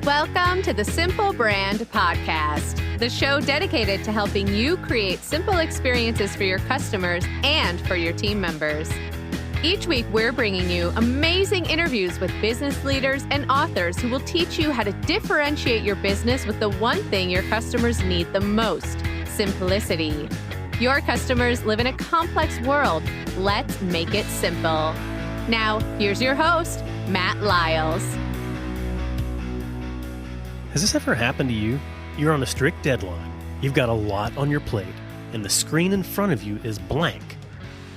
Welcome to the Simple Brand Podcast, the show dedicated to helping you create simple experiences for your customers and for your team members. Each week, we're bringing you amazing interviews with business leaders and authors who will teach you how to differentiate your business with the one thing your customers need the most: simplicity. Your customers live in a complex world. Let's make it simple. Now, here's your host, Matt Lyles. Has this ever happened to you? You're on a strict deadline. You've got a lot on your plate, and the screen in front of you is blank.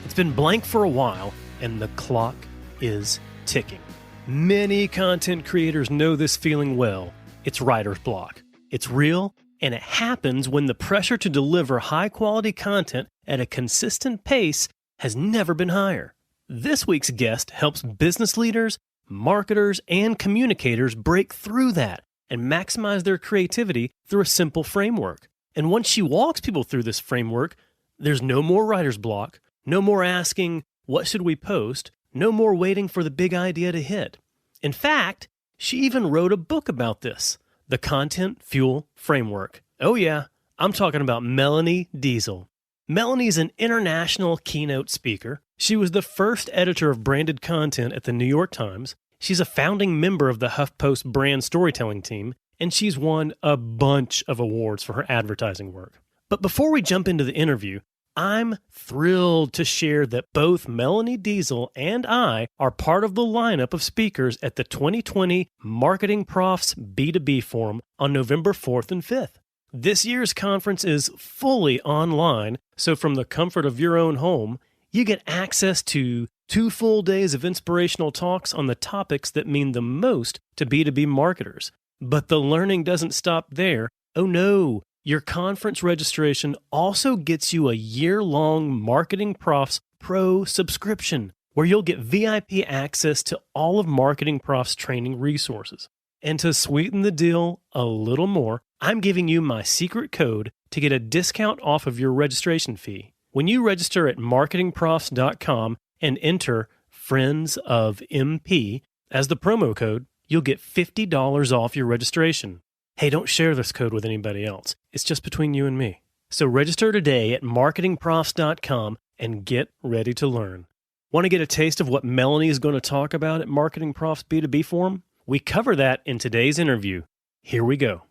It's been blank for a while, and the clock is ticking. Many content creators know this feeling well. It's writer's block. It's real, and it happens when the pressure to deliver high-quality content at a consistent pace has never been higher. This week's guest helps business leaders, marketers, and communicators break through that and maximize their creativity through a simple framework. And once she walks people through this framework, there's no more writer's block, no more asking, what should we post? No more waiting for the big idea to hit. In fact, she even wrote a book about this, The Content Fuel Framework. Oh yeah, I'm talking about Melanie Deziel. Melanie's an international keynote speaker. She was the first editor of branded content at the New York Times. She's a founding member of the HuffPost brand storytelling team, and she's won a bunch of awards for her advertising work. But before we jump into the interview, I'm thrilled to share that both Melanie Deziel and I are part of the lineup of speakers at the 2020 Marketing Profs B2B Forum on November 4th and 5th. This year's conference is fully online, so from the comfort of your own home, you get access to 2 full days of inspirational talks on the topics that mean the most to B2B marketers. But the learning doesn't stop there. Oh no! Your conference registration also gets you a year-long Marketing Profs Pro subscription, where you'll get VIP access to all of Marketing Profs training resources. And to sweeten the deal a little more, I'm giving you my secret code to get a discount off of your registration fee. When you register at marketingprofs.com and enter Friends of MP as the promo code, you'll get $50 off your registration. Hey, don't share this code with anybody else. It's just between you and me. So register today at marketingprofs.com and get ready to learn. Want to get a taste of what Melanie is going to talk about at Marketing Profs B2B Forum? We cover that in today's interview. Here we go.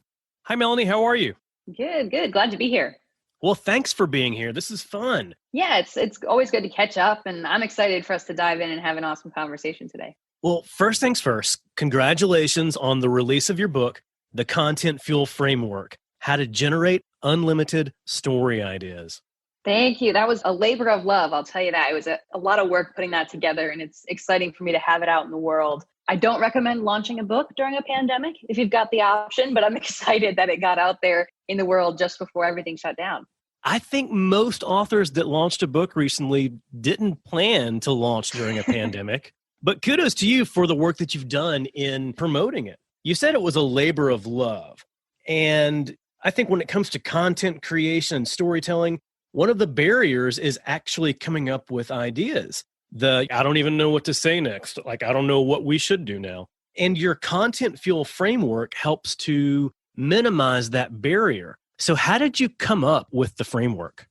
Hi, Melanie. How are you? Good. Glad to be here. Well, thanks for being here. This is fun. Yeah, it's always good to catch up, and I'm excited for us to dive in and have an awesome conversation today. Well, first things first, congratulations on the release of your book, The Content Fuel Framework: How to Generate Unlimited Story Ideas. Thank you. That was a labor of love, I'll tell you that. It was a lot of work putting that together, and it's exciting for me to have it out in the world. I don't recommend launching a book during a pandemic if you've got the option, but I'm excited that it got out there in the world just before everything shut down. I think most authors that launched a book recently didn't plan to launch during a pandemic, but kudos to you for the work that you've done in promoting it. You said it was a labor of love. And I think when it comes to content creation and storytelling, one of the barriers is actually coming up with ideas. I don't even know what to say next. I don't know what we should do now. And your Content Fuel framework helps to minimize that barrier. So how did you come up with the framework?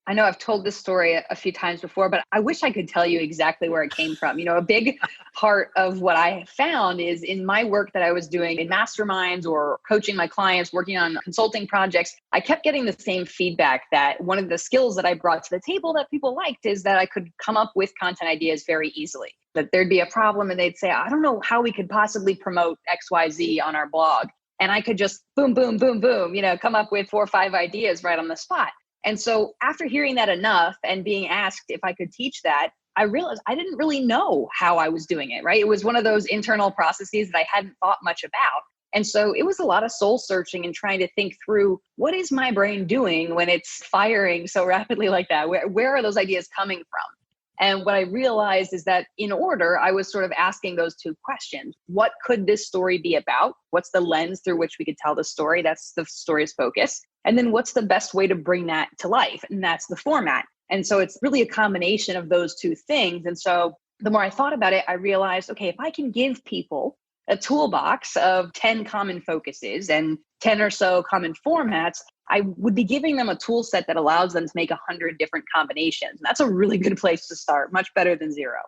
I know I've told this story a few times before, but I wish I could tell you exactly where it came from. A big part of what I found is in my work that I was doing in masterminds or coaching my clients, working on consulting projects, I kept getting the same feedback that one of the skills that I brought to the table that people liked is that I could come up with content ideas very easily. That there'd be a problem and they'd say, I don't know how we could possibly promote XYZ on our blog. And I could just boom, boom, boom, boom, come up with 4 or 5 ideas right on the spot. And so after hearing that enough and being asked if I could teach that, I realized I didn't really know how I was doing it, right? It was one of those internal processes that I hadn't thought much about. And so it was a lot of soul searching and trying to think through, what is my brain doing when it's firing so rapidly like that? Where are those ideas coming from? And what I realized is that in order, I was sort of asking those 2 questions. What could this story be about? What's the lens through which we could tell the story? That's the story's focus. And then what's the best way to bring that to life? And that's the format. And so it's really a combination of those 2 things. And so the more I thought about it, I realized, okay, if I can give people a toolbox of 10 common focuses and 10 or so common formats, I would be giving them a tool set that allows them to make 100 different combinations. And that's a really good place to start, much better than zero.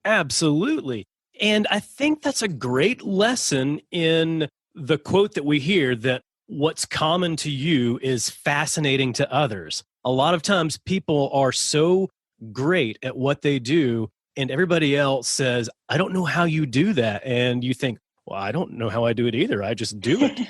Absolutely. And I think that's a great lesson in the quote that we hear that what's common to you is fascinating to others. A lot of times people are so great at what they do, and everybody else says, I don't know how you do that. And you think, well, I don't know how I do it either. I just do it.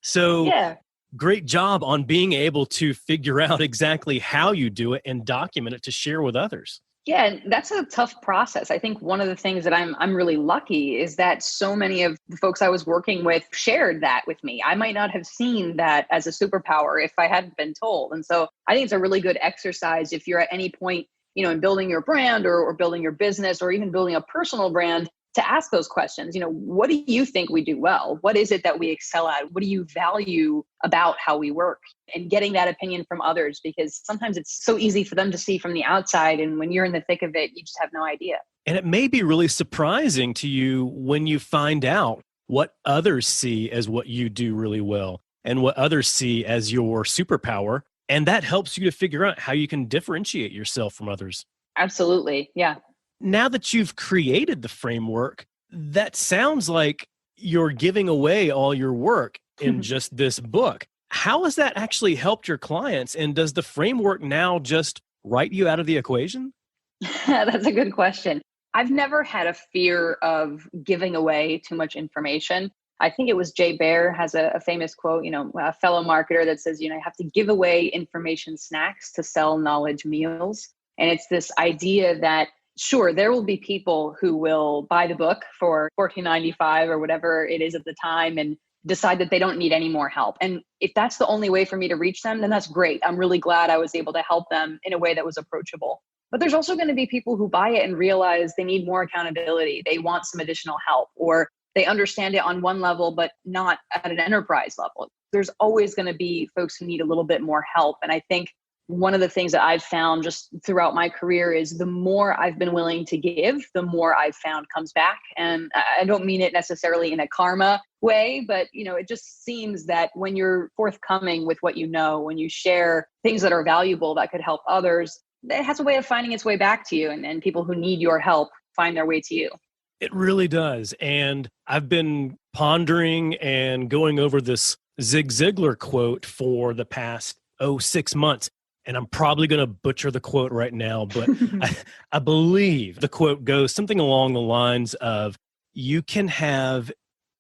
So Yeah. great job on being able to figure out exactly how you do it and document it to share with others. Yeah, and that's a tough process. I think one of the things that I'm really lucky is that so many of the folks I was working with shared that with me. I might not have seen that as a superpower if I hadn't been told. And so I think it's a really good exercise if you're at any point, in building your brand or building your business or even building a personal brand, to ask those questions. What do you think we do well? What is it that we excel at? What do you value about how we work? And getting that opinion from others, because sometimes it's so easy for them to see from the outside. And when you're in the thick of it, you just have no idea. And it may be really surprising to you when you find out what others see as what you do really well and what others see as your superpower. And that helps you to figure out how you can differentiate yourself from others. Absolutely. Yeah. Now that you've created the framework, that sounds like you're giving away all your work in just this book. How has that actually helped your clients? And does the framework now just write you out of the equation? That's a good question. I've never had a fear of giving away too much information. I think it was Jay Baer has a famous quote, a fellow marketer that says, you have to give away information snacks to sell knowledge meals. And it's this idea that sure, there will be people who will buy the book for $14.95 or whatever it is at the time and decide that they don't need any more help. And if that's the only way for me to reach them, then that's great. I'm really glad I was able to help them in a way that was approachable. But there's also going to be people who buy it and realize they need more accountability. They want some additional help, or they understand it on one level, but not at an enterprise level. There's always going to be folks who need a little bit more help. And I think one of the things that I've found just throughout my career is the more I've been willing to give, the more I've found comes back. And I don't mean it necessarily in a karma way, but it just seems that when you're forthcoming with what you know, when you share things that are valuable that could help others, it has a way of finding its way back to you, and people who need your help find their way to you. It really does. And I've been pondering and going over this Zig Ziglar quote for the past 6 months. And I'm probably going to butcher the quote right now, but I believe the quote goes something along the lines of, you can have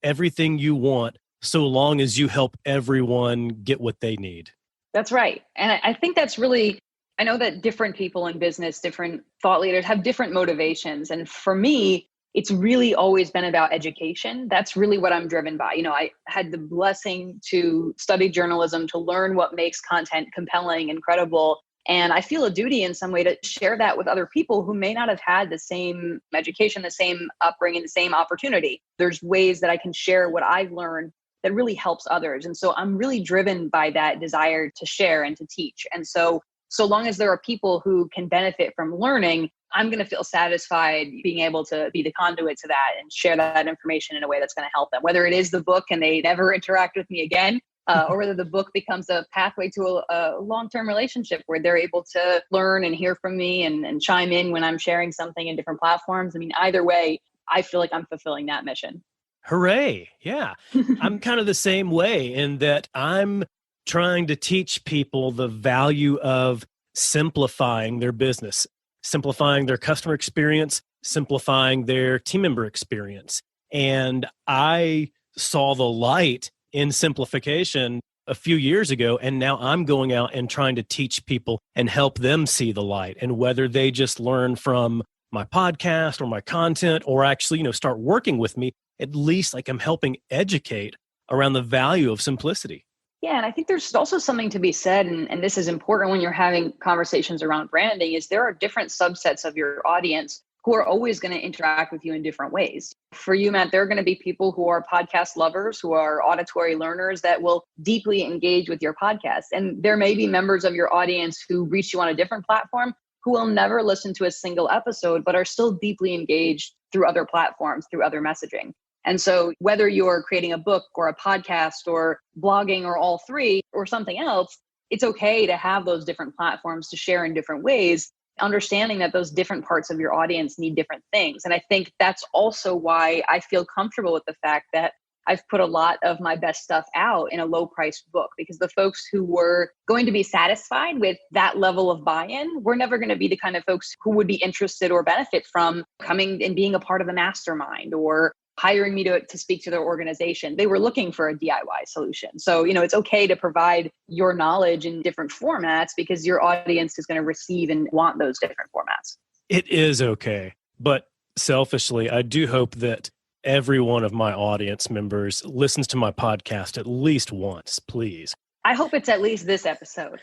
everything you want so long as you help everyone get what they need. That's right. And I think that's really, I know that different people in business, different thought leaders have different motivations. And for me, it's really always been about education. That's really what I'm driven by. I had the blessing to study journalism, to learn what makes content compelling and credible. And I feel a duty in some way to share that with other people who may not have had the same education, the same upbringing, the same opportunity. There's ways that I can share what I've learned that really helps others. And so I'm really driven by that desire to share and to teach. And so long as there are people who can benefit from learning, I'm going to feel satisfied being able to be the conduit to that and share that information in a way that's going to help them, whether it is the book and they never interact with me again, or whether the book becomes a pathway to a long-term relationship where they're able to learn and hear from me and chime in when I'm sharing something in different platforms. I mean, either way, I feel like I'm fulfilling that mission. Hooray. Yeah. I'm kind of the same way in that I'm trying to teach people the value of simplifying their business, simplifying their customer experience, simplifying their team member experience. And I saw the light in simplification a few years ago, and now I'm going out and trying to teach people and help them see the light. And whether they just learn from my podcast or my content or actually, start working with me, at least like I'm helping educate around the value of simplicity. Yeah, and I think there's also something to be said, and this is important when you're having conversations around branding, is there are different subsets of your audience who are always going to interact with you in different ways. For you, Matt, there are going to be people who are podcast lovers, who are auditory learners that will deeply engage with your podcast. And there may be members of your audience who reach you on a different platform who will never listen to a single episode, but are still deeply engaged through other platforms, through other messaging. And so whether you're creating a book or a podcast or blogging or all three or something else, it's okay to have those different platforms to share in different ways, understanding that those different parts of your audience need different things. And I think that's also why I feel comfortable with the fact that I've put a lot of my best stuff out in a low priced book, because the folks who were going to be satisfied with that level of buy-in were never going to be the kind of folks who would be interested or benefit from coming and being a part of the mastermind or hiring me to speak to their organization. They were looking for a DIY solution. So, it's okay to provide your knowledge in different formats because your audience is going to receive and want those different formats. It is okay. But selfishly, I do hope that every one of my audience members listens to my podcast at least once, please. I hope it's at least this episode.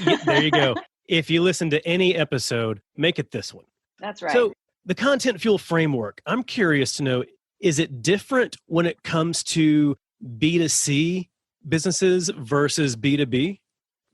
Yeah, there you go. If you listen to any episode, make it this one. That's right. So the Content Fuel framework, I'm curious to know, is it different when it comes to B2C businesses versus B2B?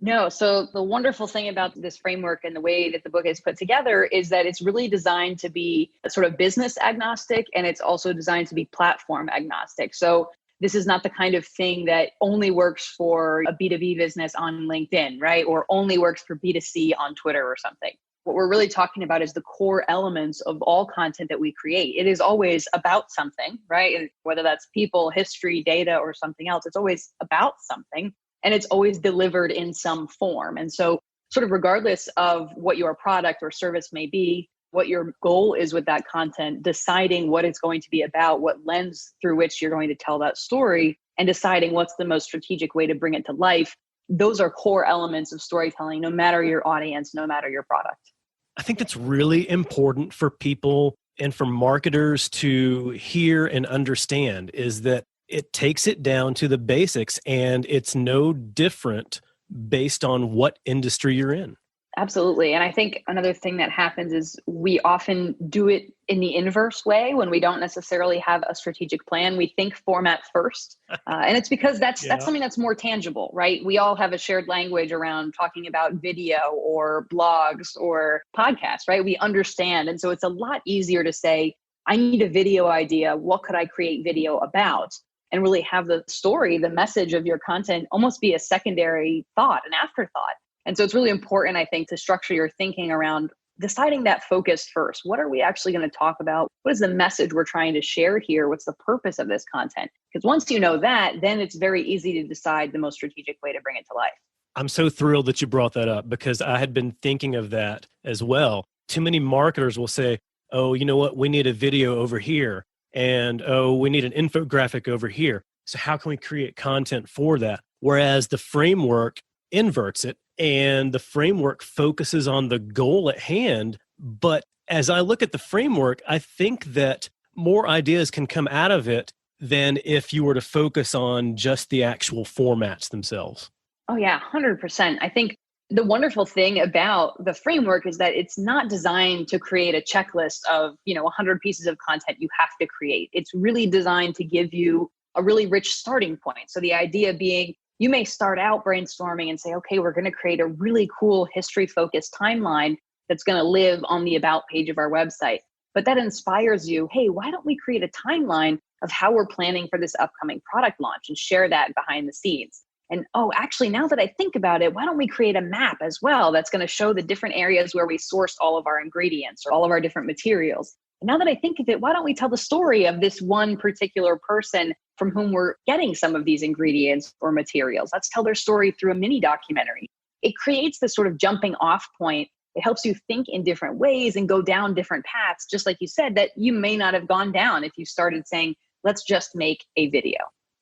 No. So the wonderful thing about this framework and the way that the book is put together is that it's really designed to be sort of business agnostic, and it's also designed to be platform agnostic. So this is not the kind of thing that only works for a B2B business on LinkedIn, right? Or only works for B2C on Twitter or something. What we're really talking about is the core elements of all content that we create. It is always about something, right? And whether that's people, history, data, or something else, it's always about something. And it's always delivered in some form. And so sort of regardless of what your product or service may be, what your goal is with that content, deciding what it's going to be about, what lens through which you're going to tell that story, and deciding what's the most strategic way to bring it to life. Those are core elements of storytelling, no matter your audience, no matter your product. I think that's really important for people and for marketers to hear and understand, is that it takes it down to the basics, and it's no different based on what industry you're in. Absolutely. And I think another thing that happens is we often do it in the inverse way when we don't necessarily have a strategic plan. We think format first. And it's because that's something that's more tangible, right? We all have a shared language around talking about video or blogs or podcasts, right? We understand. And so it's a lot easier to say, I need a video idea. What could I create video about? And really have the story, the message of your content almost be a secondary thought, an afterthought. And so it's really important, I think, to structure your thinking around deciding that focus first. What are we actually going to talk about? What is the message we're trying to share here? What's the purpose of this content? Because once you know that, then it's very easy to decide the most strategic way to bring it to life. I'm so thrilled that you brought that up, because I had been thinking of that as well. Too many marketers will say, oh, you know what? We need a video over here. And, oh, we need an infographic over here. So how can we create content for that? Whereas the framework inverts it, and the framework focuses on the goal at hand. But as I look at the framework, I think that more ideas can come out of it than if you were to focus on just the actual formats themselves. Oh yeah, 100%. I think the wonderful thing about the framework is that it's not designed to create a checklist of, 100 pieces of content you have to create. It's really designed to give you a really rich starting point. So the idea being, you may start out brainstorming and say, okay, we're going to create a really cool history-focused timeline that's going to live on the about page of our website. But that inspires you, hey, why don't we create a timeline of how we're planning for this upcoming product launch and share that behind the scenes? And oh, actually, now that I think about it, why don't we create a map as well that's going to show the different areas where we sourced all of our ingredients or all of our different materials? And now that I think of it, why don't we tell the story of this one particular person from whom we're getting some of these ingredients or materials? Let's tell their story through a mini documentary. It creates this sort of jumping off point. It helps you think in different ways and go down different paths, just like you said, that you may not have gone down if you started saying, let's just make a video.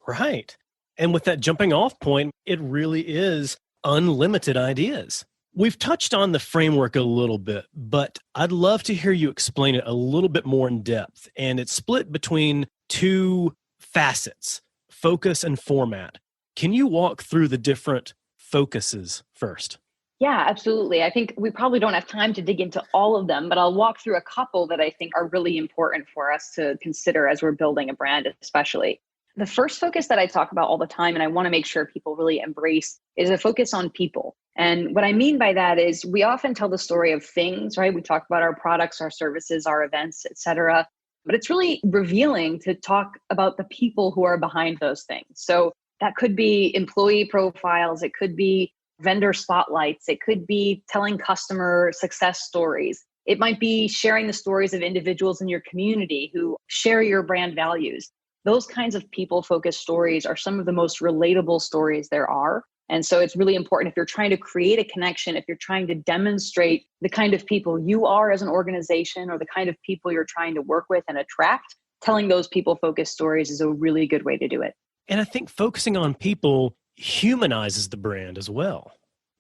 Right. And with that jumping off point, it really is unlimited ideas. We've touched on the framework a little bit, but I'd love to hear you explain it a little bit more in depth. And it's split between two facets, focus and format. Can you walk through the different focuses first? Yeah, absolutely. I think we probably don't have time to dig into all of them, but I'll walk through a couple that I think are really important for us to consider as we're building a brand, especially. The first focus that I talk about all the time, and I want to make sure people really embrace, is a focus on people. And what I mean by that is we often tell the story of things, right? We talk about our products, our services, our events, et cetera. but it's really revealing to talk about the people who are behind those things. So that could be employee profiles, it could be vendor spotlights, it could be telling customer success stories. It might be sharing the stories of individuals in your community who share your brand values. Those kinds of people-focused stories are some of the most relatable stories there are. And so it's really important if you're trying to create a connection, if you're trying to demonstrate the kind of people you are as an organization or the kind of people you're trying to work with and attract, telling those people-focused stories is a really good way to do it. And I think focusing on people humanizes the brand as well.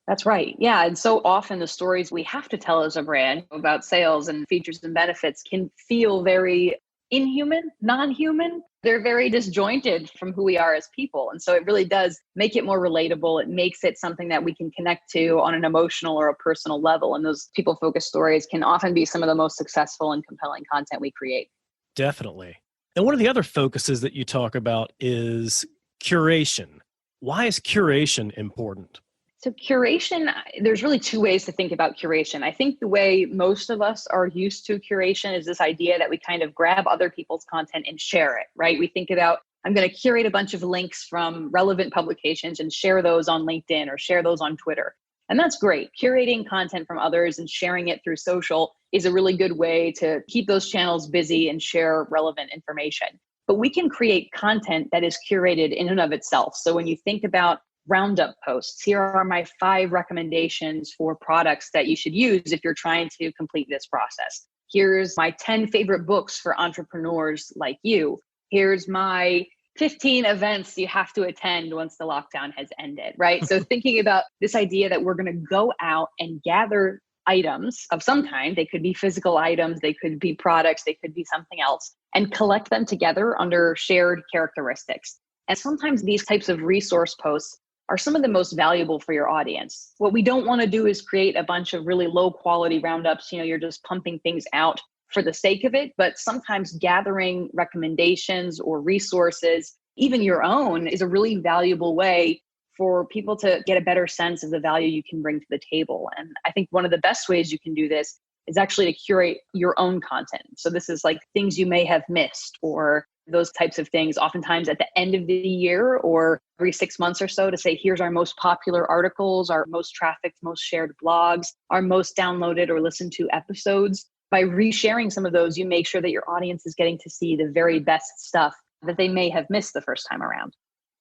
That's right. Yeah. And so often the stories we have to tell as a brand about sales and features and benefits can feel very inhuman, non-human. They're very disjointed from who we are as people. And so it really does make it more relatable. It makes it something that we can connect to on an emotional or a personal level. And those people-focused stories can often be some of the most successful and compelling content we create. Definitely. And one of the other focuses that you talk about is curation. Why is curation important? So curation, there's really two ways to think about curation. I think the way most of us are used to curation is this idea that we kind of grab other people's content and share it, right? We think about, I'm going to curate a bunch of links from relevant publications and share those on LinkedIn or share those on Twitter. And that's great. Curating content from others and sharing it through social is a really good way to keep those channels busy and share relevant information. But we can create content that is curated in and of itself. So when you think about roundup posts, here are my 5 recommendations for products that you should use if you're trying to complete this process. Here's my 10 favorite books for entrepreneurs like you. Here's my 15 events you have to attend once the lockdown has ended, right? So thinking about this idea that we're going to go out and gather items of some kind, they could be physical items, they could be products, they could be something else, and collect them together under shared characteristics. And sometimes these types of resource posts are some of the most valuable for your audience. What we don't want to do is create a bunch of really low quality roundups. You're just pumping things out for the sake of it. But sometimes gathering recommendations or resources, even your own, is a really valuable way for people to get a better sense of the value you can bring to the table. And I think one of the best ways you can do this is actually to curate your own content. So this is like things you may have missed or those types of things, oftentimes at the end of the year or every 6 months or so, to say, here's our most popular articles, our most trafficked, most shared blogs, our most downloaded or listened to episodes. By resharing some of those, you make sure that your audience is getting to see the very best stuff that they may have missed the first time around.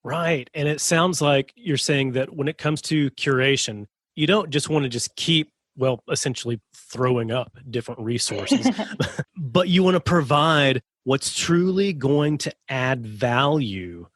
Right. And it sounds like you're saying that when it comes to curation, you don't just want to just keep, essentially throwing up different resources, but you want to provide what's truly going to add value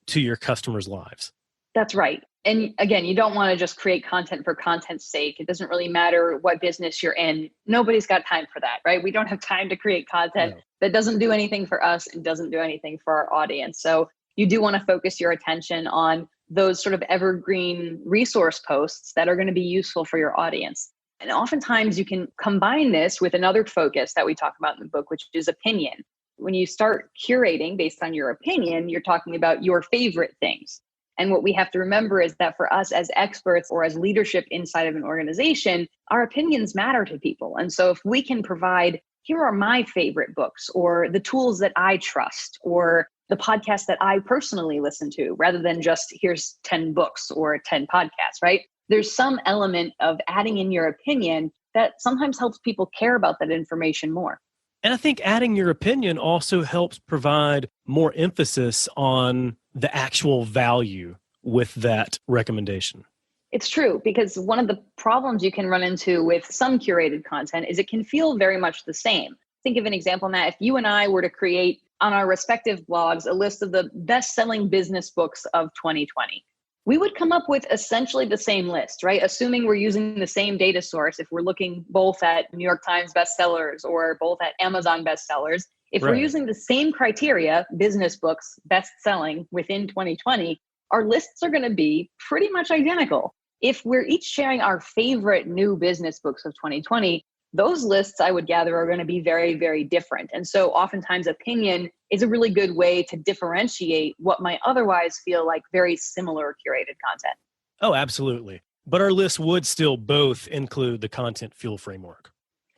to your customers' lives. That's right. And again, you don't want to just create content for content's sake. It doesn't really matter what business you're in. Nobody's got time for that, right? We don't have time to create content that doesn't do anything for us and doesn't do anything for our audience. So you do want to focus your attention on those sort of evergreen resource posts that are going to be useful for your audience. And oftentimes you can combine this with another focus that we talk about in the book, which is opinion. When you start curating based on your opinion, you're talking about your favorite things. And what we have to remember is that for us as experts or as leadership inside of an organization, our opinions matter to people. And so if we can provide, here are my favorite books or the tools that I trust or the podcasts that I personally listen to, rather than just here's 10 books or 10 podcasts, right? There's some element of adding in your opinion that sometimes helps people care about that information more. And I think adding your opinion also helps provide more emphasis on the actual value with that recommendation. It's true, because one of the problems you can run into with some curated content is it can feel very much the same. Think of an example, Matt. If you and I were to create on our respective blogs a list of the best-selling business books of 2020, we would come up with essentially the same list, right? Assuming we're using the same data source. If we're looking both at New York Times bestsellers or both at Amazon bestsellers, if we're using the same criteria, business books best-selling within 2020, our lists are going to be pretty much identical. If we're each sharing our favorite new business books of 2020, those lists, I would gather, are going to be very, very different. And so oftentimes opinion is a really good way to differentiate what might otherwise feel like very similar curated content. Oh, absolutely. But our list would still both include the content fuel framework.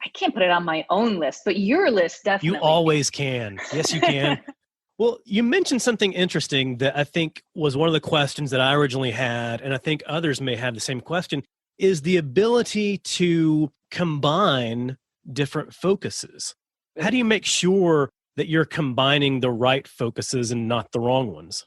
I can't put it on my own list, but your list You definitely always can. Yes, you can. Well, you mentioned something interesting that I think was one of the questions that I originally had, and I think others may have the same question, is the ability to combine different focuses. How do you make sure that you're combining the right focuses and not the wrong ones?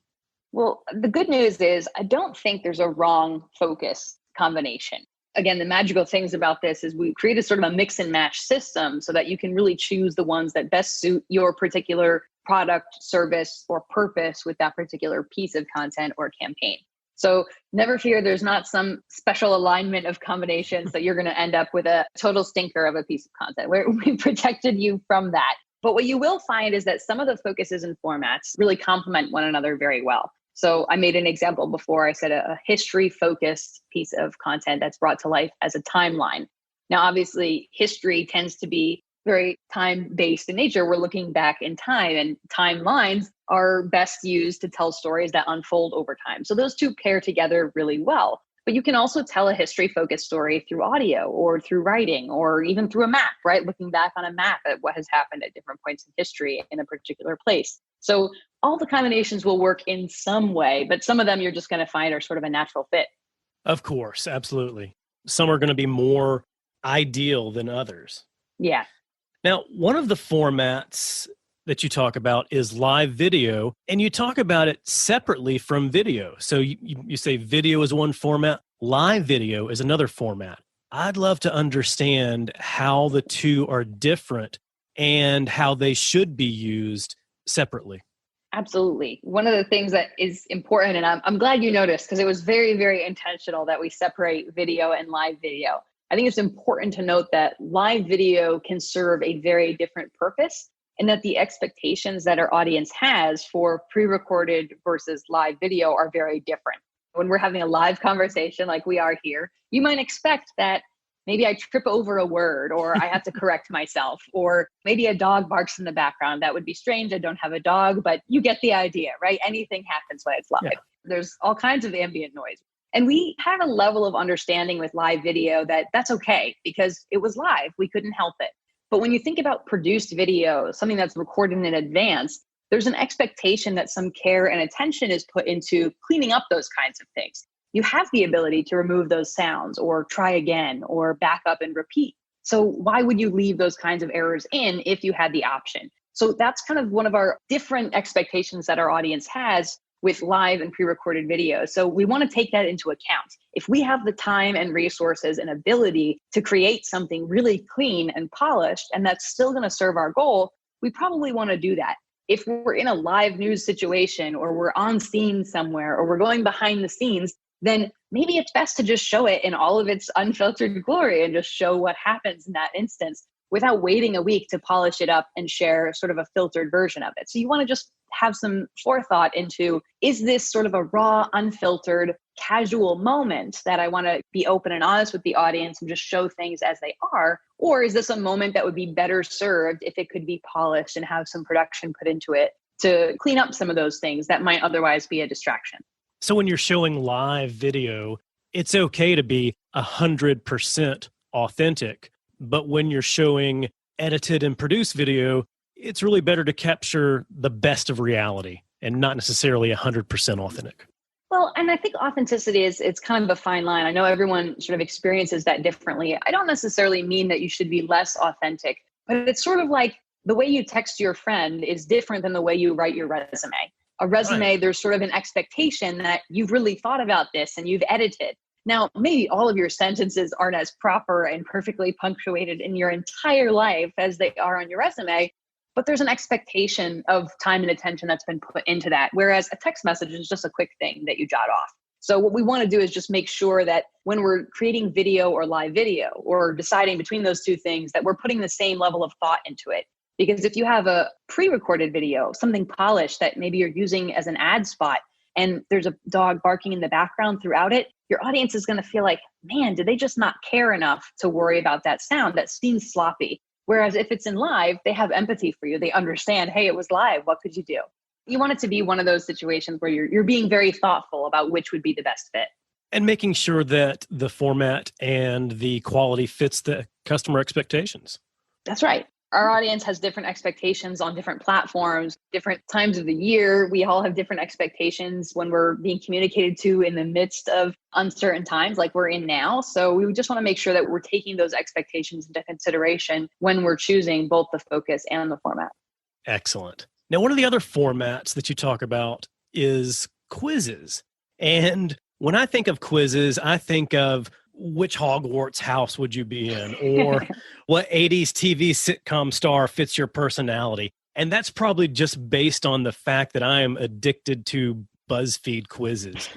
Well, the good news is I don't think there's a wrong focus combination. Again, the magical things about this is we created sort of a mix and match system so that you can really choose the ones that best suit your particular product, service, or purpose with that particular piece of content or campaign. So never fear, there's not some special alignment of combinations that you're going to end up with a total stinker of a piece of content. We protected you from that. But what you will find is that some of the focuses and formats really complement one another very well. So I made an example before. I said a history-focused piece of content that's brought to life as a timeline. Now, obviously, history tends to be very time-based in nature. We're looking back in time, and timelines are best used to tell stories that unfold over time. So those two pair together really well. But you can also tell a history-focused story through audio or through writing or even through a map, right? Looking back on a map at what has happened at different points in history in a particular place. So all the combinations will work in some way, but some of them you're just going to find are sort of a natural fit. Of course, absolutely. Some are going to be more ideal than others. Yeah. Now, one of the formats that you talk about is live video, and you talk about it separately from video. So you say video is one format, live video is another format. I'd love to understand how the two are different and how they should be used separately. Absolutely. One of the things that is important, and I'm glad you noticed, because it was very, very intentional that we separate video and live video. I think it's important to note that live video can serve a very different purpose, and that the expectations that our audience has for pre-recorded versus live video are very different. When we're having a live conversation like we are here, you might expect that maybe I trip over a word, or I have to correct myself, or maybe a dog barks in the background. That would be strange. I don't have a dog, but you get the idea, right? Anything happens when it's live. Yeah. There's all kinds of ambient noise. And we have a level of understanding with live video that that's okay because it was live. We couldn't help it. But when you think about produced video, something that's recorded in advance, there's an expectation that some care and attention is put into cleaning up those kinds of things. You have the ability to remove those sounds or try again or back up and repeat. So why would you leave those kinds of errors in if you had the option? So that's kind of one of our different expectations that our audience has with live and pre-recorded video. So we want to take that into account. If we have the time and resources and ability to create something really clean and polished, and that's still going to serve our goal, we probably want to do that. If we're in a live news situation or we're on scene somewhere or we're going behind the scenes, then maybe it's best to just show it in all of its unfiltered glory and just show what happens in that instance without waiting a week to polish it up and share sort of a filtered version of it. So you want to just have some forethought into, is this sort of a raw, unfiltered, casual moment that I want to be open and honest with the audience and just show things as they are? Or is this a moment that would be better served if it could be polished and have some production put into it to clean up some of those things that might otherwise be a distraction? So when you're showing live video, it's okay to be 100% authentic. But when you're showing edited and produced video, it's really better to capture the best of reality and not necessarily 100% authentic. Well, and I think authenticity it's kind of a fine line. I know everyone sort of experiences that differently. I don't necessarily mean that you should be less authentic, but it's sort of like the way you text your friend is different than the way you write your resume. A resume, right. There's sort of an expectation that you've really thought about this and you've edited. Now, maybe all of your sentences aren't as proper and perfectly punctuated in your entire life as they are on your resume, but there's an expectation of time and attention that's been put into that. Whereas a text message is just a quick thing that you jot off. So what we want to do is just make sure that when we're creating video or live video or deciding between those two things, that we're putting the same level of thought into it. Because if you have a pre-recorded video, something polished that maybe you're using as an ad spot, and there's a dog barking in the background throughout it, your audience is going to feel like, man, did they just not care enough to worry about that sound? That seems sloppy. Whereas if it's in live, they have empathy for you. They understand, hey, it was live. What could you do? You want it to be one of those situations where you're being very thoughtful about which would be the best fit. And making sure that the format and the quality fits the customer expectations. That's right. Our audience has different expectations on different platforms, different times of the year. We all have different expectations when we're being communicated to in the midst of uncertain times like we're in now. So we just want to make sure that we're taking those expectations into consideration when we're choosing both the focus and the format. Excellent. Now, one of the other formats that you talk about is quizzes. And when I think of quizzes, I think of which Hogwarts house would you be in, or what 80s TV sitcom star fits your personality. And that's probably just based on the fact that I am addicted to BuzzFeed quizzes.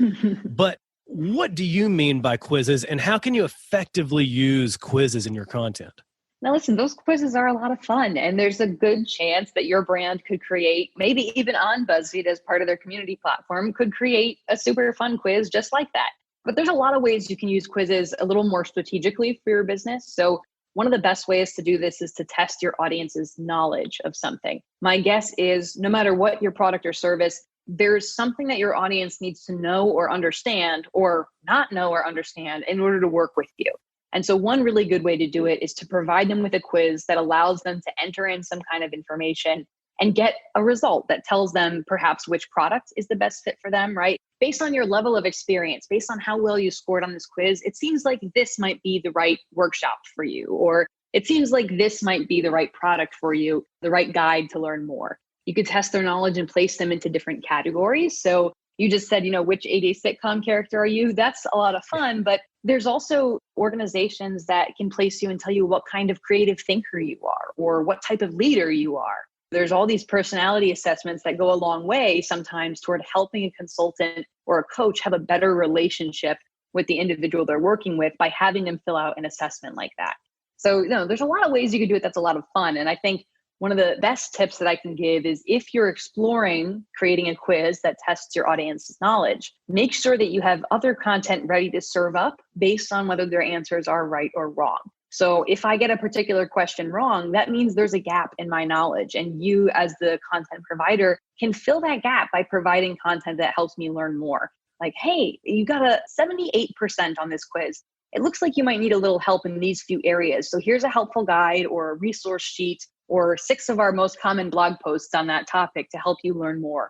But what do you mean by quizzes, and how can you effectively use quizzes in your content? Now, listen, those quizzes are a lot of fun, and there's a good chance that your brand could create, maybe even on BuzzFeed as part of their community platform, could create a super fun quiz just like that. But there's a lot of ways you can use quizzes a little more strategically for your business. So one of the best ways to do this is to test your audience's knowledge of something. My guess is no matter what your product or service, there's something that your audience needs to know or understand or not know or understand in order to work with you. And so one really good way to do it is to provide them with a quiz that allows them to enter in some kind of information and get a result that tells them perhaps which product is the best fit for them, right? Based on your level of experience, based on how well you scored on this quiz, it seems like this might be the right workshop for you, or it seems like this might be the right product for you, the right guide to learn more. You could test their knowledge and place them into different categories. So you just said, which 80s sitcom character are you? That's a lot of fun, but there's also organizations that can place you and tell you what kind of creative thinker you are or what type of leader you are. There's all these personality assessments that go a long way sometimes toward helping a consultant or a coach have a better relationship with the individual they're working with by having them fill out an assessment like that. So, there's a lot of ways you can do it that's a lot of fun. And I think one of the best tips that I can give is if you're exploring creating a quiz that tests your audience's knowledge, make sure that you have other content ready to serve up based on whether their answers are right or wrong. So if I get a particular question wrong, that means there's a gap in my knowledge. And you as the content provider can fill that gap by providing content that helps me learn more. Like, hey, you got a 78% on this quiz. It looks like you might need a little help in these few areas. So here's a helpful guide or a resource sheet or 6 of our most common blog posts on that topic to help you learn more.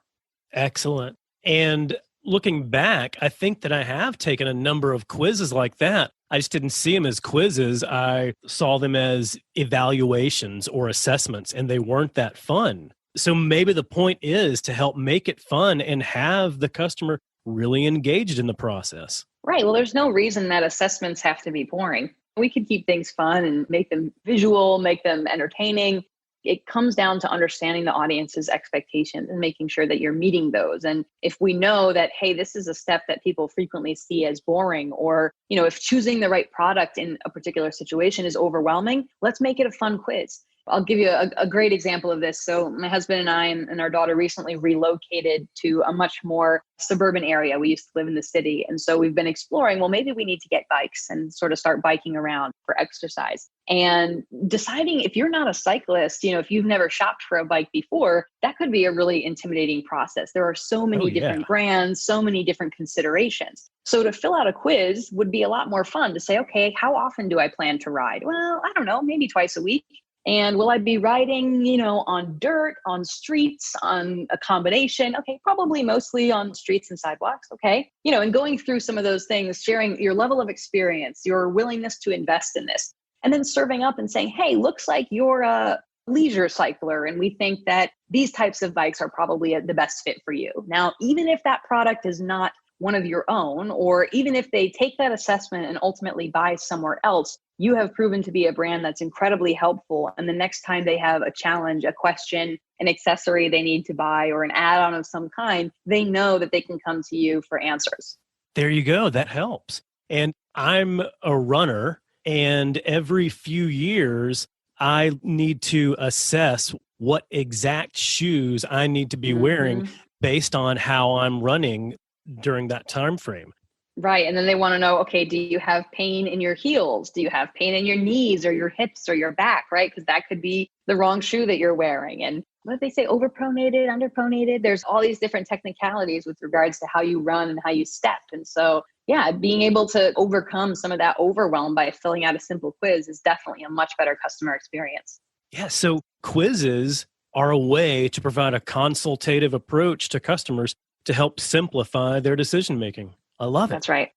Excellent. And looking back, I think that I have taken a number of quizzes like that. I just didn't see them as quizzes. I saw them as evaluations or assessments, and they weren't that fun. So maybe the point is to help make it fun and have the customer really engaged in the process. Right. Well, there's no reason that assessments have to be boring. We could keep things fun and make them visual, make them entertaining. It comes down to understanding the audience's expectations and making sure that you're meeting those. And if we know that, hey, this is a step that people frequently see as boring, or, if choosing the right product in a particular situation is overwhelming, let's make it a fun quiz. I'll give you a great example of this. So my husband and I and our daughter recently relocated to a much more suburban area. We used to live in the city. And so we've been exploring, well, maybe we need to get bikes and sort of start biking around for exercise. And deciding if you're not a cyclist, if you've never shopped for a bike before, that could be a really intimidating process. There are so many different brands, so many different considerations. So to fill out a quiz would be a lot more fun to say, okay, how often do I plan to ride? Well, I don't know, maybe twice a week. And will I be riding, on dirt, on streets, on a combination? Okay, probably mostly on streets and sidewalks. Okay. And going through some of those things, sharing your level of experience, your willingness to invest in this, and then serving up and saying, hey, looks like you're a leisure cycler. And we think that these types of bikes are probably the best fit for you. Now, even if that product is not one of your own, or even if they take that assessment and ultimately buy somewhere else, you have proven to be a brand that's incredibly helpful. And the next time they have a challenge, a question, an accessory they need to buy, or an add-on of some kind, they know that they can come to you for answers. There you go. That helps. And I'm a runner, and every few years, I need to assess what exact shoes I need to be wearing based on how I'm running during that time frame. Right. And then they want to know, okay, do you have pain in your heels? Do you have pain in your knees or your hips or your back, right? Because that could be the wrong shoe that you're wearing. And what do they say? Overpronated, underpronated? There's all these different technicalities with regards to how you run and how you step. And so yeah, being able to overcome some of that overwhelm by filling out a simple quiz is definitely a much better customer experience. Yeah. So quizzes are a way to provide a consultative approach to customers to help simplify their decision making. I love it. That's right.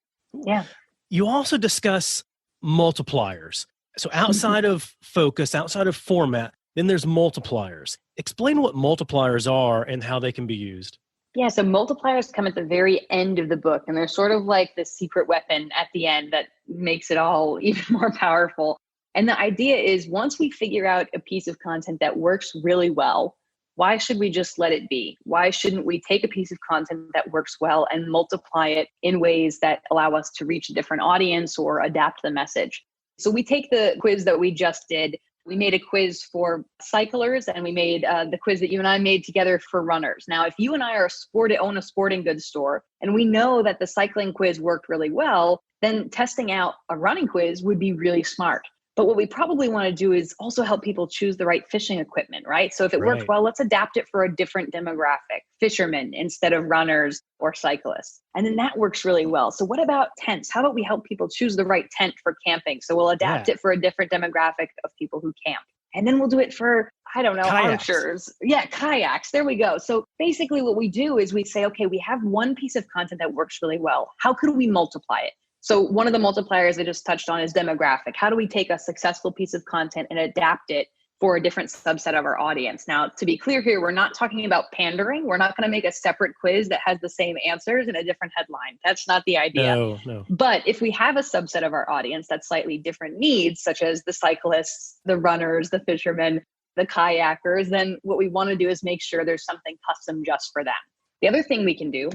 Yeah. You also discuss multipliers. So outside of focus, outside of format, then there's multipliers. Explain what multipliers are and how they can be used. Yeah, so multipliers come at the very end of the book, and they're sort of like the secret weapon at the end that makes it all even more powerful. And the idea is once we figure out a piece of content that works really well, why should we just let it be? Why shouldn't we take a piece of content that works well and multiply it in ways that allow us to reach a different audience or adapt the message? So we take the quiz that we just did. We made a quiz for cyclers, and we made the quiz that you and I made together for runners. Now, if you and I own a sporting goods store, and we know that the cycling quiz worked really well, then testing out a running quiz would be really smart. But what we probably want to do is also help people choose the right fishing equipment, right? So if it worked well, let's adapt it for a different demographic, fishermen instead of runners or cyclists. And then that works really well. So what about tents? How about we help people choose the right tent for camping? So we'll adapt it for a different demographic of people who camp. And then we'll do it for, I don't know, kayaks. Archers. Yeah, kayaks. There we go. So basically what we do is we say, okay, we have one piece of content that works really well. How could we multiply it? So one of the multipliers I just touched on is demographic. How do we take a successful piece of content and adapt it for a different subset of our audience? Now, to be clear here, we're not talking about pandering. We're not going to make a separate quiz that has the same answers in a different headline. That's not the idea. No. But if we have a subset of our audience that's slightly different needs, such as the cyclists, the runners, the fishermen, the kayakers, then what we want to do is make sure there's something custom just for them. The other thing we can do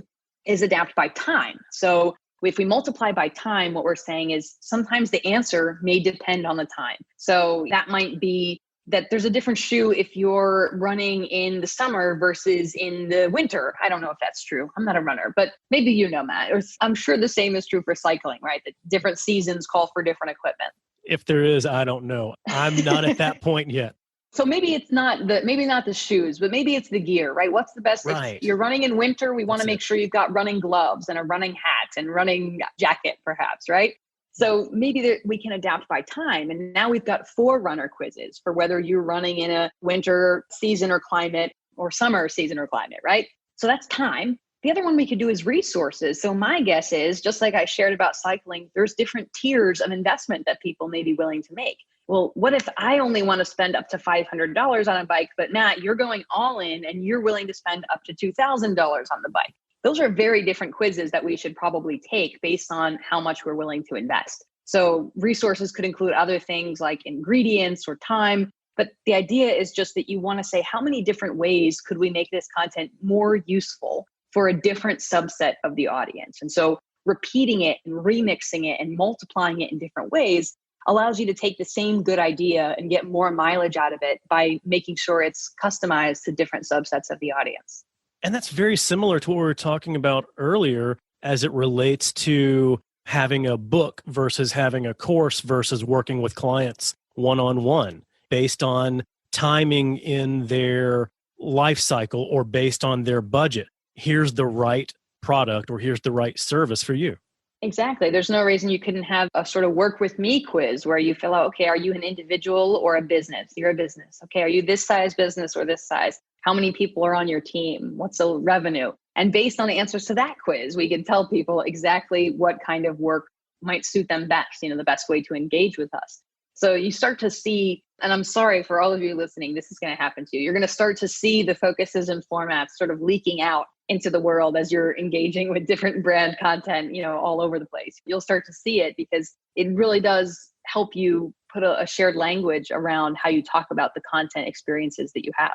is adapt by time. So if we multiply by time, what we're saying is sometimes the answer may depend on the time. So that might be that there's a different shoe if you're running in the summer versus in the winter. I don't know if that's true. I'm not a runner, but maybe you know, Matt. I'm sure the same is true for cycling, right? That different seasons call for different equipment. If there is, I don't know. I'm not at that point yet. So maybe it's not the shoes, but maybe it's the gear, right? What's the best? Right. If you're running in winter, we want to make sure you've got running gloves and a running hat and running jacket, perhaps, right? So maybe we can adapt by time. And now we've got 4 runner quizzes for whether you're running in a winter season or climate or summer season or climate, right? So that's time. The other one we could do is resources. So my guess is, just like I shared about cycling, there's different tiers of investment that people may be willing to make. Well, what if I only want to spend up to $500 on a bike, but Matt, you're going all in and you're willing to spend up to $2,000 on the bike? Those are very different quizzes that we should probably take based on how much we're willing to invest. So resources could include other things like ingredients or time. But the idea is just that you want to say, how many different ways could we make this content more useful for a different subset of the audience? And so repeating it and remixing it and multiplying it in different ways allows you to take the same good idea and get more mileage out of it by making sure it's customized to different subsets of the audience. And that's very similar to what we were talking about earlier as it relates to having a book versus having a course versus working with clients one-on-one based on timing in their life cycle or based on their budget. Here's the right product or here's the right service for you. Exactly. There's no reason you couldn't have a sort of work with me quiz where you fill out, okay, are you an individual or a business? You're a business. Okay, are you this size business or this size? How many people are on your team? What's the revenue? And based on the answers to that quiz, we can tell people exactly what kind of work might suit them best, the best way to engage with us. So you start to see, and I'm sorry for all of you listening, this is going to happen to you. You're going to start to see the focuses and formats sort of leaking out into the world as you're engaging with different brand content, all over the place. You'll start to see it because it really does help you put a shared language around how you talk about the content experiences that you have.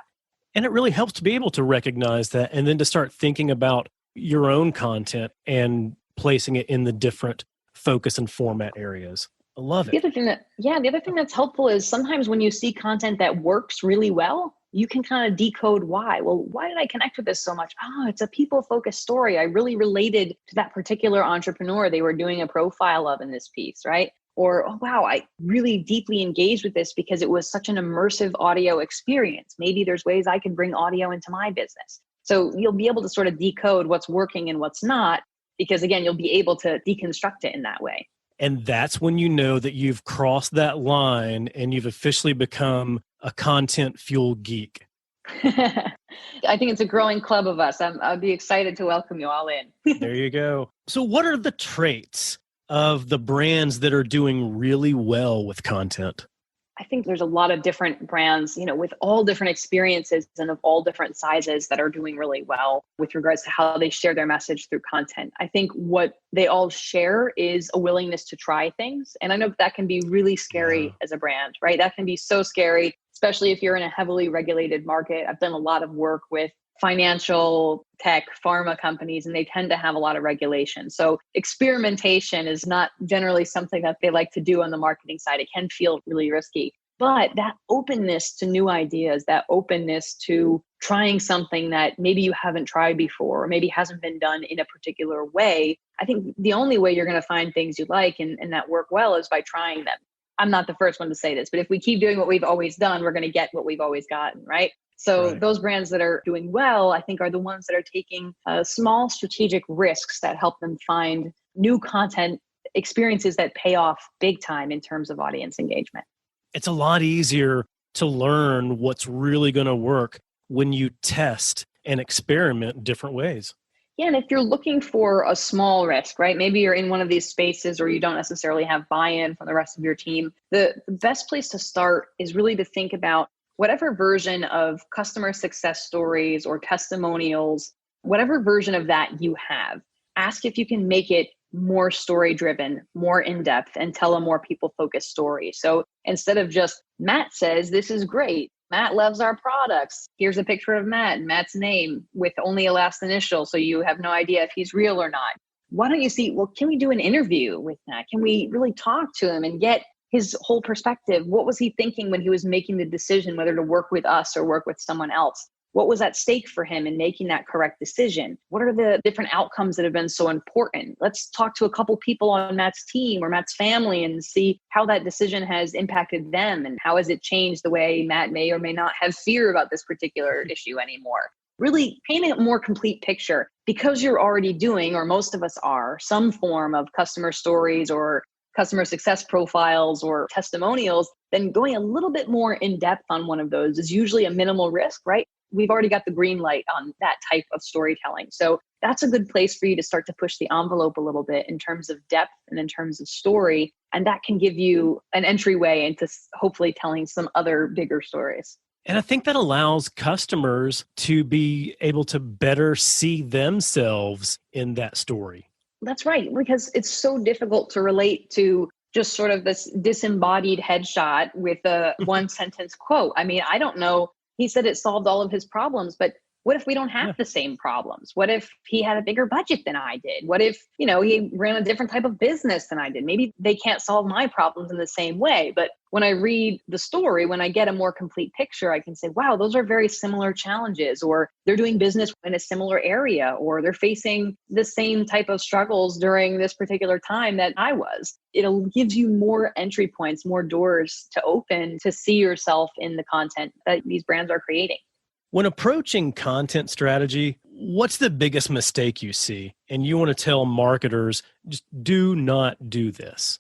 And it really helps to be able to recognize that and then to start thinking about your own content and placing it in the different focus and format areas. I love it. The other thing that's helpful is sometimes when you see content that works really well, you can kind of decode why. Well, why did I connect with this so much? Oh, it's a people-focused story. I really related to that particular entrepreneur they were doing a profile of in this piece, right? Or, oh, wow, I really deeply engaged with this because it was such an immersive audio experience. Maybe there's ways I can bring audio into my business. So you'll be able to sort of decode what's working and what's not. because again, you'll be able to deconstruct it in that way. And that's when you know that you've crossed that line and you've officially become a content fuel geek. I think it's a growing club of us. I'd be excited to welcome you all in. There you go. So what are the traits of the brands that are doing really well with content? I think there's a lot of different brands, with all different experiences and of all different sizes that are doing really well with regards to how they share their message through content. I think what they all share is a willingness to try things. And I know that can be really scary as a brand, right? That can be so scary, especially if you're in a heavily regulated market. I've done a lot of work with financial, tech, pharma companies, and they tend to have a lot of regulation. So experimentation is not generally something that they like to do on the marketing side. It can feel really risky. But that openness to new ideas, that openness to trying something that maybe you haven't tried before, or maybe hasn't been done in a particular way, I think the only way you're going to find things you like and that work well is by trying them. I'm not the first one to say this, but if we keep doing what we've always done, we're going to get what we've always gotten, right? So those brands that are doing well, I think, are the ones that are taking small strategic risks that help them find new content experiences that pay off big time in terms of audience engagement. It's a lot easier to learn what's really going to work when you test and experiment different ways. Yeah, and if you're looking for a small risk, right? Maybe you're in one of these spaces or you don't necessarily have buy-in from the rest of your team. The best place to start is really to think about whatever version of customer success stories or testimonials, whatever version of that you have. Ask if you can make it more story-driven, more in-depth, and tell a more people-focused story. So instead of just, Matt says, this is great, Matt loves our products, here's a picture of Matt and Matt's name with only a last initial, so you have no idea if he's real or not. Why don't you see, well, can we do an interview with Matt? Can we really talk to him and get his whole perspective? What was he thinking when he was making the decision whether to work with us or work with someone else? What was at stake for him in making that correct decision? What are the different outcomes that have been so important? Let's talk to a couple people on Matt's team or Matt's family and see how that decision has impacted them and how has it changed the way Matt may or may not have fear about this particular issue anymore. Really painting a more complete picture because you're already doing, or most of us are, some form of customer stories or customer success profiles or testimonials, then going a little bit more in depth on one of those is usually a minimal risk, right? We've already got the green light on that type of storytelling. So that's a good place for you to start to push the envelope a little bit in terms of depth and in terms of story. And that can give you an entryway into hopefully telling some other bigger stories. And I think that allows customers to be able to better see themselves in that story. That's right, because it's so difficult to relate to just sort of this disembodied headshot with a one sentence quote. I mean, I don't know. He said it solved all of his problems, but what if we don't have the same problems? What if he had a bigger budget than I did? What if, he ran a different type of business than I did? Maybe they can't solve my problems in the same way. But when I read the story, when I get a more complete picture, I can say, wow, those are very similar challenges, or they're doing business in a similar area, or they're facing the same type of struggles during this particular time that I was. It gives you more entry points, more doors to open to see yourself in the content that these brands are creating. When approaching content strategy, what's the biggest mistake you see? And you want to tell marketers, just do not do this.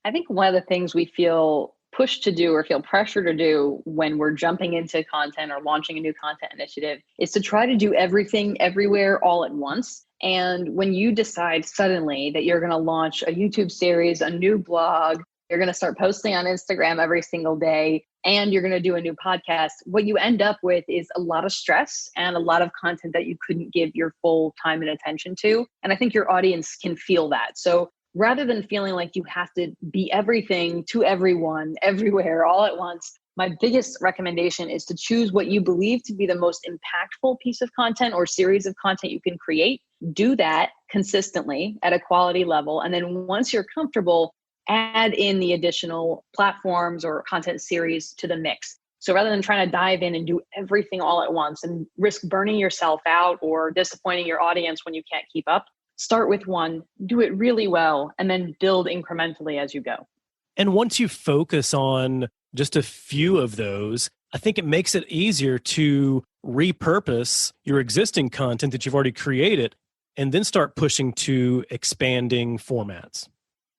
I think one of the things we feel pushed to do or feel pressure to do when we're jumping into content or launching a new content initiative is to try to do everything everywhere all at once. And when you decide suddenly that you're going to launch a YouTube series, a new blog, you're going to start posting on Instagram every single day, and you're going to do a new podcast, what you end up with is a lot of stress and a lot of content that you couldn't give your full time and attention to. And I think your audience can feel that. So rather than feeling like you have to be everything to everyone, everywhere, all at once, my biggest recommendation is to choose what you believe to be the most impactful piece of content or series of content you can create. Do that consistently at a quality level. And then once you're comfortable, add in the additional platforms or content series to the mix. So rather than trying to dive in and do everything all at once and risk burning yourself out or disappointing your audience when you can't keep up, start with one, do it really well, and then build incrementally as you go. And once you focus on just a few of those, I think it makes it easier to repurpose your existing content that you've already created and then start pushing to expanding formats?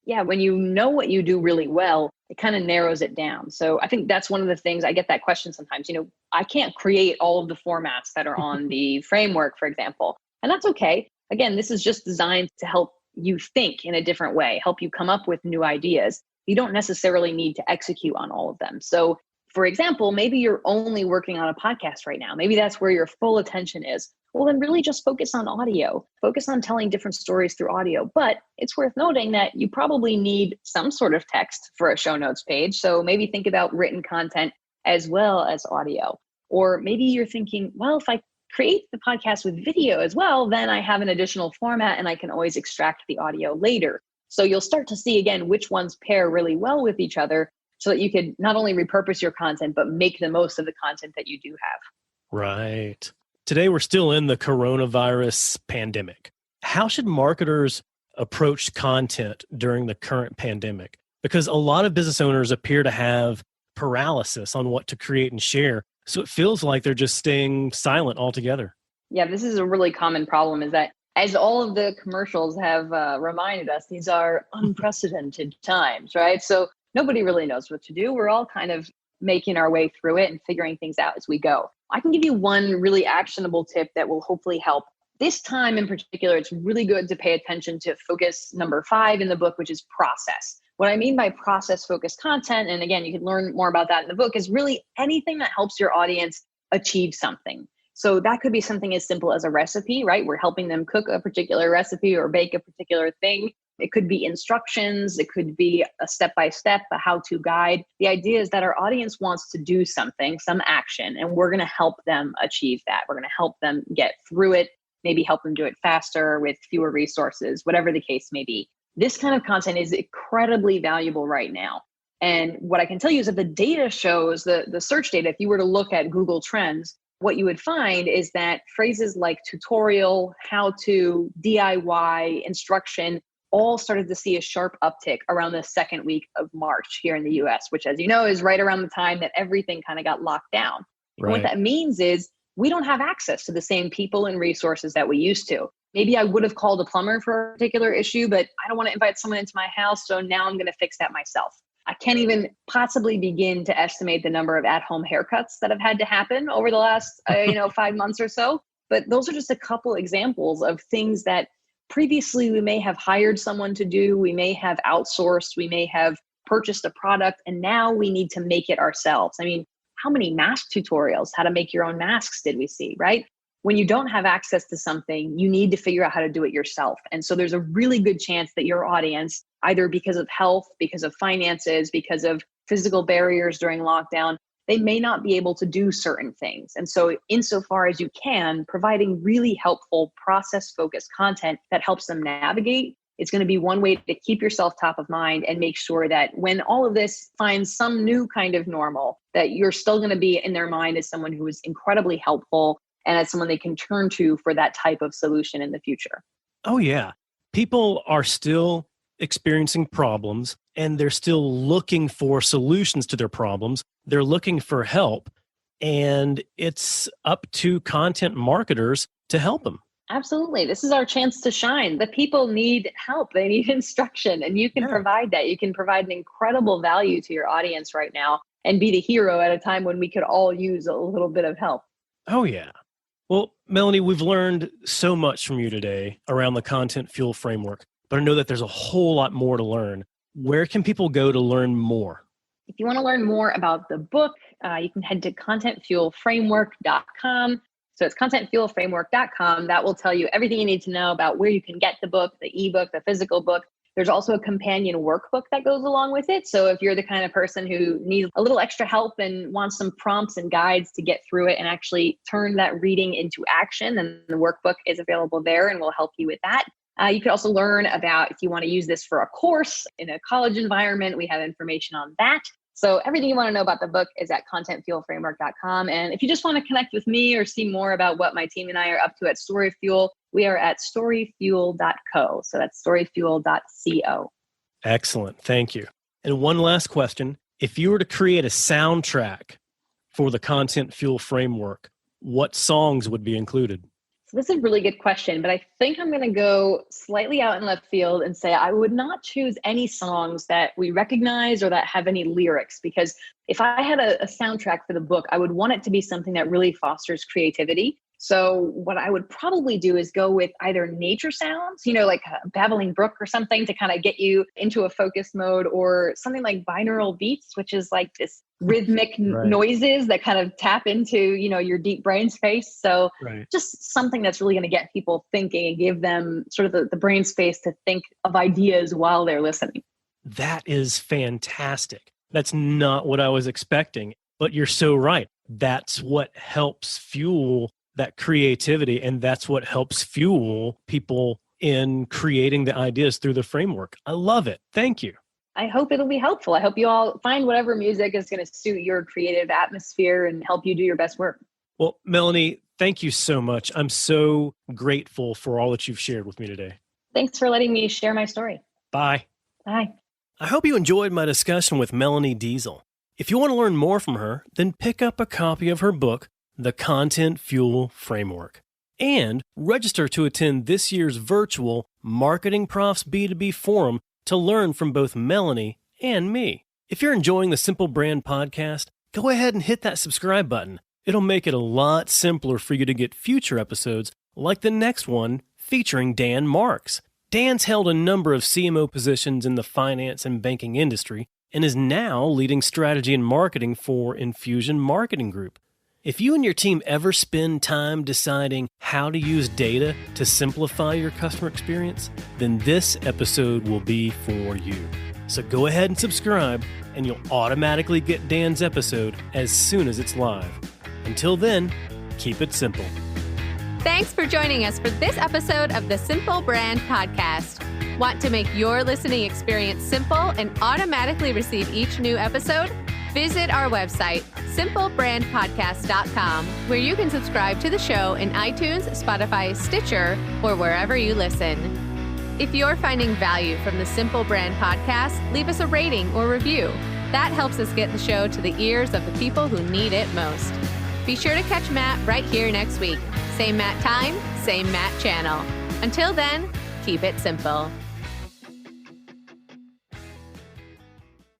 Yeah, when you know what you do really well, it kind of narrows it down. So I think that's one of the things I get that question sometimes. I can't create all of the formats that are on the framework, for example. And that's okay. Again, this is just designed to help you think in a different way, help you come up with new ideas. You don't necessarily need to execute on all of them. So, for example, maybe you're only working on a podcast right now. Maybe that's where your full attention is. Well, then really just focus on audio. Focus on telling different stories through audio. But it's worth noting that you probably need some sort of text for a show notes page. So maybe think about written content as well as audio. Or maybe you're thinking, well, if I create the podcast with video as well, then I have an additional format and I can always extract the audio later. So you'll start to see, again, which ones pair really well with each other so that you could not only repurpose your content, but make the most of the content that you do have. Right. Today, we're still in the coronavirus pandemic. How should marketers approach content during the current pandemic? Because a lot of business owners appear to have paralysis on what to create and share. So it feels like they're just staying silent altogether. Yeah, this is a really common problem, is that as all of the commercials have reminded us, these are unprecedented times, right? So nobody really knows what to do. We're all kind of making our way through it and figuring things out as we go. I can give you one really actionable tip that will hopefully help. This time in particular, it's really good to pay attention to focus number 5 in the book, which is process. What I mean by process-focused content, and again, you can learn more about that in the book, is really anything that helps your audience achieve something. So that could be something as simple as a recipe, right? We're helping them cook a particular recipe or bake a particular thing. It could be instructions. It could be a step-by-step, a how-to guide. The idea is that our audience wants to do something, some action, and we're going to help them achieve that. We're going to help them get through it, maybe help them do it faster with fewer resources, whatever the case may be. This kind of content is incredibly valuable right now. And what I can tell you is that the data shows, the search data, if you were to look at Google Trends, what you would find is that phrases like tutorial, how to, DIY, instruction, all started to see a sharp uptick around the second week of March here in the US, which, as you know, is right around the time that everything kind of got locked down. Right. And what that means is we don't have access to the same people and resources that we used to. Maybe I would have called a plumber for a particular issue, but I don't want to invite someone into my house, so now I'm going to fix that myself. I can't even possibly begin to estimate the number of at-home haircuts that have had to happen over the last 5 months or so. But those are just a couple examples of things that previously we may have hired someone to do, we may have outsourced, we may have purchased a product, and now we need to make it ourselves. I mean, how many mask tutorials, how to make your own masks did we see, right? When you don't have access to something, you need to figure out how to do it yourself. And so there's a really good chance that your audience, either because of health, because of finances, because of physical barriers during lockdown, they may not be able to do certain things. And so insofar as you can, providing really helpful process-focused content that helps them navigate, it's going to be one way to keep yourself top of mind and make sure that when all of this finds some new kind of normal, that you're still going to be in their mind as someone who is incredibly helpful and as someone they can turn to for that type of solution in the future. Oh, yeah. People are still experiencing problems and they're still looking for solutions to their problems. They're looking for help, and it's up to content marketers to help them. Absolutely. This is our chance to shine. The people need help. They need instruction, and you can provide that. You can provide an incredible value to your audience right now and be the hero at a time when we could all use a little bit of help. Oh, yeah. Well, Melanie, we've learned so much from you today around the Content Fuel framework, but I know that there's a whole lot more to learn. Where can people go to learn more? If you want to learn more about the book, you can head to contentfuelframework.com. So it's contentfuelframework.com. That will tell you everything you need to know about where you can get the book, the ebook, the physical book. There's also a companion workbook that goes along with it. So if you're the kind of person who needs a little extra help and wants some prompts and guides to get through it and actually turn that reading into action, then the workbook is available there and will help you with that. You could also learn about if you want to use this for a course in a college environment. We have information on that. So everything you want to know about the book is at contentfuelframework.com. And if you just want to connect with me or see more about what my team and I are up to at StoryFuel, we are at storyfuel.co. So that's storyfuel.co. Excellent. Thank you. And one last question. If you were to create a soundtrack for the Content Fuel framework, what songs would be included? So this is a really good question, but I think I'm going to go slightly out in left field and say I would not choose any songs that we recognize or that have any lyrics, because if I had a soundtrack for the book, I would want it to be something that really fosters creativity. So what I would probably do is go with either nature sounds, like a babbling brook or something to kind of get you into a focus mode, or something like binaural beats, which is like this rhythmic noises that kind of tap into, your deep brain space. So just something that's really going to get people thinking and give them sort of the brain space to think of ideas while they're listening. That is fantastic. That's not what I was expecting, but you're so right. That's what helps fuel that creativity, and that's what helps fuel people in creating the ideas through the framework. I love it. Thank you. I hope it'll be helpful. I hope you all find whatever music is going to suit your creative atmosphere and help you do your best work. Well, Melanie, thank you so much. I'm so grateful for all that you've shared with me today. Thanks for letting me share my story. Bye. Bye. I hope you enjoyed my discussion with Melanie Deziel. If you want to learn more from her, then pick up a copy of her book, The Content Fuel Framework, and register to attend this year's virtual Marketing Profs B2B Forum to learn from both Melanie and me. If you're enjoying the Simple Brand podcast, go ahead and hit that subscribe button. It'll make it a lot simpler for you to get future episodes like the next one featuring Dan Marks. Dan's held a number of CMO positions in the finance and banking industry and is now leading strategy and marketing for Infusion Marketing Group. If you and your team ever spend time deciding how to use data to simplify your customer experience, then this episode will be for you. So go ahead and subscribe, and you'll automatically get Dan's episode as soon as it's live. Until then, keep it simple. Thanks for joining us for this episode of the Simple Brand Podcast. Want to make your listening experience simple and automatically receive each new episode? Visit our website, simplebrandpodcast.com, where you can subscribe to the show in iTunes, Spotify, Stitcher, or wherever you listen. If you're finding value from the Simple Brand Podcast, leave us a rating or review. That helps us get the show to the ears of the people who need it most. Be sure to catch Matt right here next week. Same Matt time, same Matt channel. Until then, keep it simple.